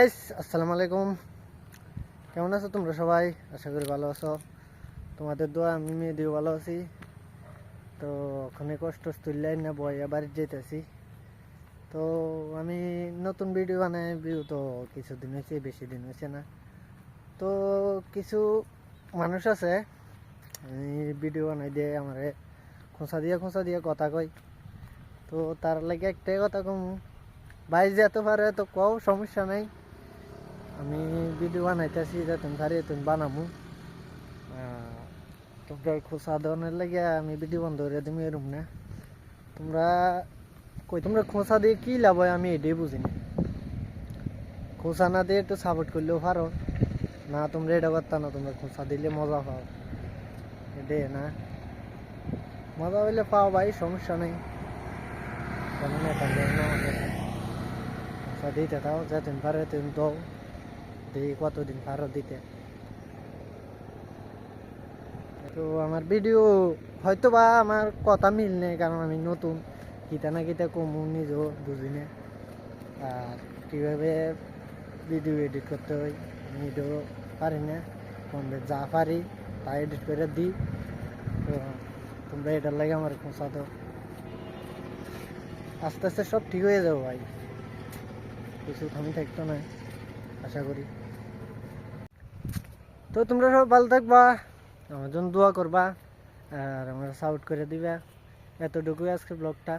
আসসালামু আলাইকুম, কেমন আছো তোমরা সবাই? আশা করি ভালো আছো। তোমাদের দোয়া আমি মেয়েদিও ভালো আছি। তো ওখানে কষ্ট তুললাই না বইয়া বাড়ির যেতেছি। তো আমি নতুন ভিডিও বানাই, ভিউ তো কিছুদিন হয়েছে, বেশি দিন হয়েছে না। তো কিছু মানুষ আছে ভিডিও বানাই দিয়ে আমারে খোঁচা দিয়ে কথা কয়। তো তার লাগে একটাই কথা কম, ভাই যেতে পারে তো কও, সমস্যা নাই। আমি ভিডিও বানাইতেছি যে তুমি পারি তুমি বানাবো। তোমরা খোঁচা দেওয়ার লাগে আমি ভিডিও বন্ধ করে তুমি এরম না। তোমরা তোমরা খোঁচা দিয়ে কি লাভ হয় আমি এটাই বুঝিনি। খোঁচা না দিয়ে একটু সাপোর্ট করলেও পারো না, তোমরা এটা করতা না, তোমরা খোঁচা দিলে মজা পাও, এটাই না। মজা হইলে পাও ভাই, সমস্যা নেই। কেমন খোঁচা দিতে থাও, যে তুমি পারো তুমি দাও, দেখি কতদিন পারো দিতে। তো আমার ভিডিও হয়তো বা আমার কথা মিল নেই, কারণ আমি নতুন, কিতা না কিতা কমু নিজেও বুঝি না। আর কীভাবে ভিডিও এডিট করতে হয় আমি এটাও পারি না। ফোনে যা পারি তা এডিট করে দিই। তো তোমরা এটার লাগে আমার খোঁচা দাও, আস্তে আস্তে সব ঠিক হয়ে যাবো ভাই, কিছু থামি থাকতো না আশা করি। তো তোমরা সব ভালো থাকবা, আমার জন্য দোয়া করবা আর আমার সাপোর্ট করে দিবা। এতটুকুই আজকে ব্লগটা।